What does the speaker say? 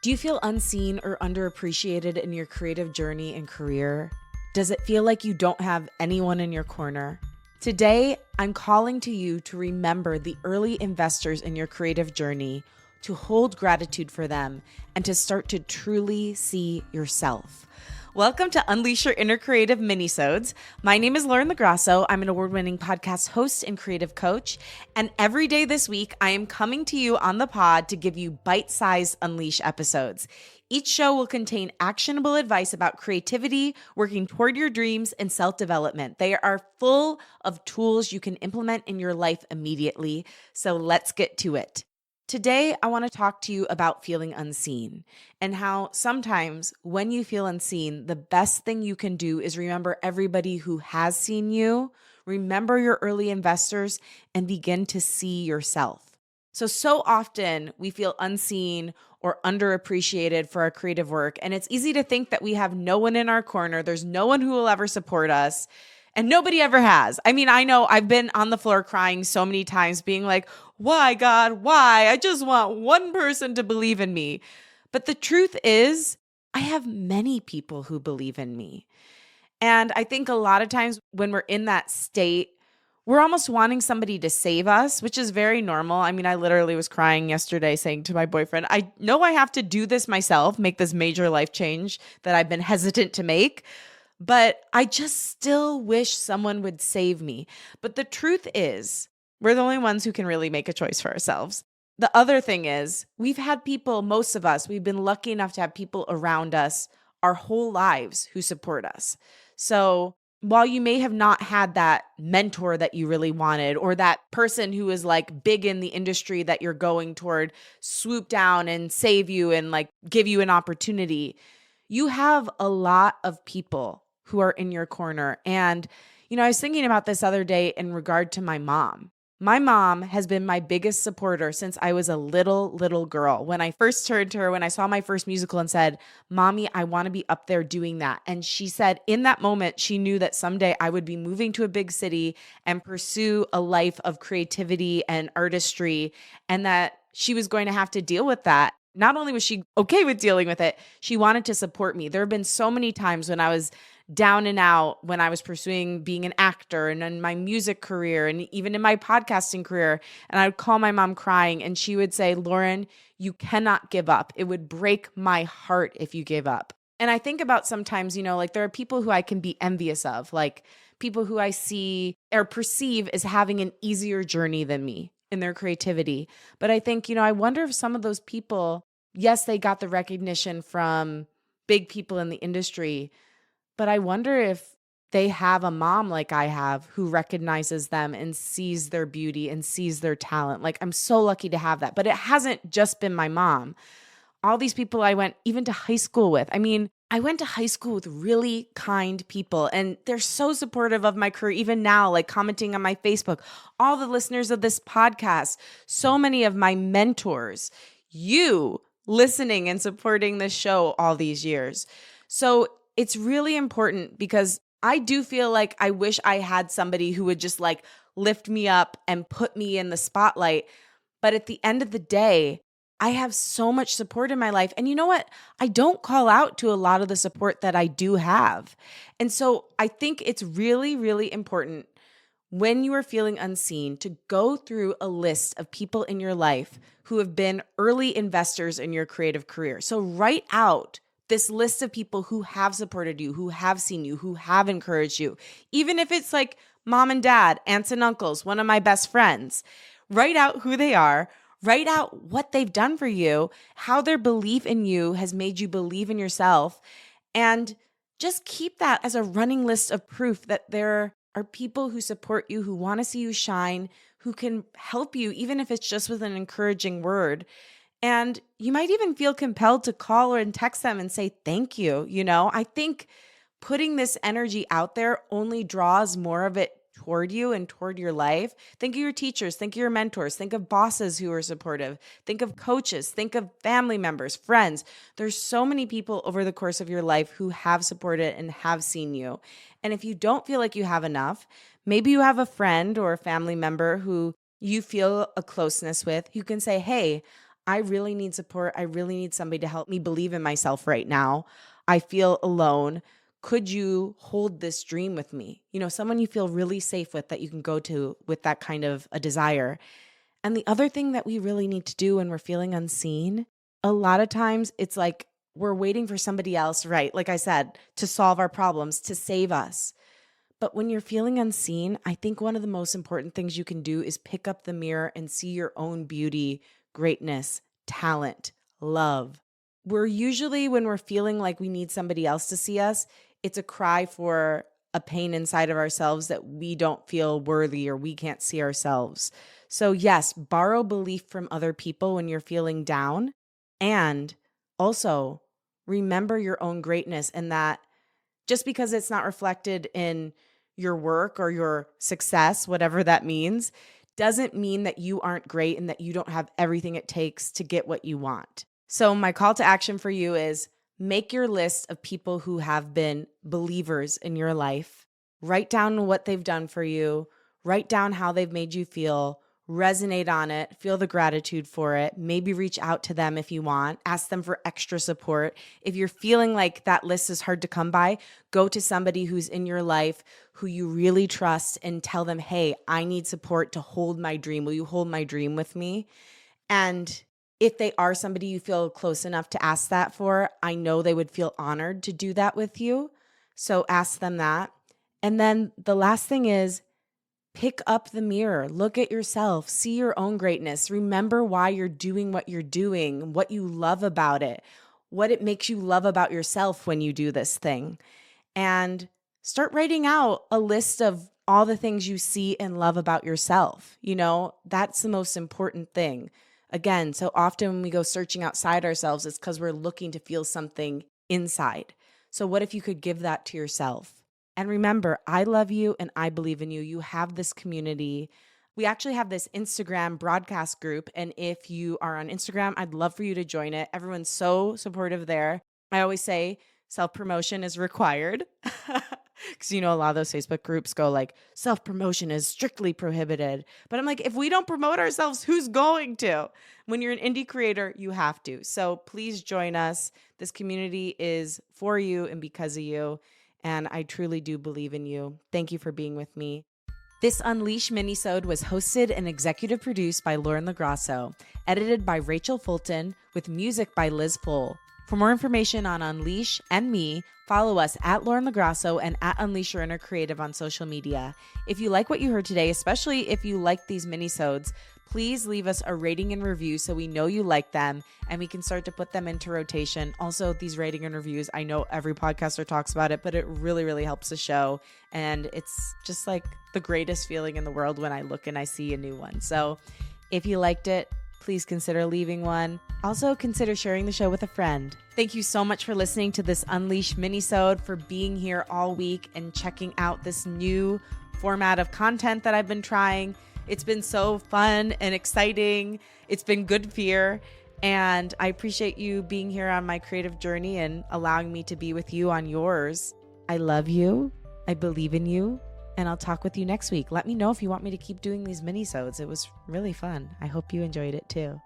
Do you feel unseen or underappreciated in your creative journey and career? Does it feel like you don't have anyone in your corner? Today, I'm calling to you to remember the early investors in your creative journey, to hold gratitude for them, and to start to truly see yourself. Welcome to Unleash Your Inner Creative Minisodes. My name is LoGrasso. I'm an award-winning podcast host and creative coach. And every day this week, I am coming to you on the pod to give you bite-sized Unleash episodes. Each show will contain actionable advice about creativity, working toward your dreams, and self-development. They are full of tools you can implement in your life immediately. So let's get to it. Today, I want to talk to you about feeling unseen and how sometimes when you feel unseen, the best thing you can do is remember everybody who has seen you, remember your early investors, and begin to see yourself. So often we feel unseen or underappreciated for our creative work, and it's easy to think that we have no one in our corner, there's no one who will ever support us. And nobody ever has. I mean, I know I've been on the floor crying so many times being like, why, God, why? I just want one person to believe in me. But the truth is, I have many people who believe in me. And I think a lot of times when we're in that state, we're almost wanting somebody to save us, which is very normal. I mean, I literally was crying yesterday saying to my boyfriend, I know I have to do this myself, make this major life change that I've been hesitant to make. But I just still wish someone would save me. But the truth is, we're the only ones who can really make a choice for ourselves. The other thing is, we've had people, most of us, we've been lucky enough to have people around us our whole lives who support us. So while you may have not had that mentor that you really wanted, or that person who is like big in the industry that you're going toward, swoop down and save you and like give you an opportunity, you have a lot of people who are in your corner. And, I was thinking about this other day in regard to my mom. My mom has been my biggest supporter since I was a little girl. When I first turned to her, when I saw my first musical and said, Mommy, I want to be up there doing that. And she said in that moment, she knew that someday I would be moving to a big city and pursue a life of creativity and artistry, and that she was going to have to deal with that. Not only was she okay with dealing with it, she wanted to support me. There have been so many times when I was down and out, when I was pursuing being an actor and in my music career and even in my podcasting career. And I would call my mom crying and she would say, Lauren, you cannot give up. It would break my heart if you gave up. And I think about sometimes, like there are people who I can be envious of, like people who I see or perceive as having an easier journey than me in their creativity. But I think, I wonder if some of those people, yes, they got the recognition from big people in the industry, but I wonder if they have a mom like I have who recognizes them and sees their beauty and sees their talent. Like I'm so lucky to have that. But it hasn't just been my mom. All these people I went even to high school with. I mean, I went to high school with really kind people and they're so supportive of my career, even now, like commenting on my Facebook, all the listeners of this podcast, so many of my mentors, you listening and supporting this show all these years. So it's really important because I do feel like I wish I had somebody who would just like lift me up and put me in the spotlight. But at the end of the day, I have so much support in my life. And you know what? I don't call out to a lot of the support that I do have. And so I think it's really, really important when you are feeling unseen to go through a list of people in your life who have been early investors in your creative career. So write out this list of people who have supported you, who have seen you, who have encouraged you. Even if it's like mom and dad, aunts and uncles, one of my best friends, write out who they are. Write out what they've done for you, how their belief in you has made you believe in yourself, and just keep that as a running list of proof that there are people who support you, who want to see you shine, who can help you, even if it's just with an encouraging word. And you might even feel compelled to call or text them and say thank you. I think putting this energy out there only draws more of it toward you and toward your life. Think of your teachers, think of your mentors, think of bosses who are supportive, think of coaches, think of family members, friends. There's so many people over the course of your life who have supported and have seen you. And if you don't feel like you have enough, maybe you have a friend or a family member who you feel a closeness with, you can say, hey, I really need support. I really need somebody to help me believe in myself right now. I feel alone. Could you hold this dream with me? Someone you feel really safe with that you can go to with that kind of a desire. And the other thing that we really need to do when we're feeling unseen, a lot of times it's like we're waiting for somebody else, right? Like I said, to solve our problems, to save us. But when you're feeling unseen, I think one of the most important things you can do is pick up the mirror and see your own beauty, greatness, talent, love. We're usually, when we're feeling like we need somebody else to see us, it's a cry for a pain inside of ourselves that we don't feel worthy or we can't see ourselves. So yes, borrow belief from other people when you're feeling down. And also remember your own greatness, and that just because it's not reflected in your work or your success, whatever that means, doesn't mean that you aren't great and that you don't have everything it takes to get what you want. So my call to action for you is make your list of people who have been believers in your life. Write down what they've done for you. Write down how they've made you feel. Resonate on it, feel the gratitude for it, maybe reach out to them if you want, ask them for extra support. If you're feeling like that list is hard to come by, go to somebody who's in your life who you really trust and tell them, hey, I need support to hold my dream. Will you hold my dream with me? And if they are somebody you feel close enough to ask that for, I know they would feel honored to do that with you. So ask them that. And then the last thing is, pick up the mirror, look at yourself, see your own greatness, remember why you're doing what you're doing, what you love about it, what it makes you love about yourself when you do this thing. And start writing out a list of all the things you see and love about yourself. That's the most important thing. Again, so often when we go searching outside ourselves, it's because we're looking to feel something inside. So what if you could give that to yourself? And remember, I love you and I believe in you. You have this community. We actually have this Instagram broadcast group. And if you are on Instagram, I'd love for you to join it. Everyone's so supportive there. I always say self-promotion is required because, a lot of those Facebook groups go like self-promotion is strictly prohibited. But I'm like, if we don't promote ourselves, who's going to? When you're an indie creator, you have to. So please join us. This community is for you and because of you. And I truly do believe in you. Thank you for being with me. This Unleash Minisode was hosted and executive produced by LoGrasso, edited by Rachel Fulton, with music by Liz Full. For more information on Unleash and me, follow us at LoGrasso and at Unleash Your Inner Creative on social media. If you like what you heard today, especially if you like these minisodes, please leave us a rating and review so we know you like them and we can start to put them into rotation. Also, these rating and reviews, I know every podcaster talks about it, but it really, really helps the show. And it's just like the greatest feeling in the world when I look and I see a new one. So if you liked it, please consider leaving one. Also, consider sharing the show with a friend. Thank you so much for listening to this Unleash Minisode, for being here all week and checking out this new format of content that I've been trying. It's been so fun and exciting. It's been good fear. And I appreciate you being here on my creative journey and allowing me to be with you on yours. I love you. I believe in you. And I'll talk with you next week. Let me know if you want me to keep doing these minisodes. It was really fun. I hope you enjoyed it too.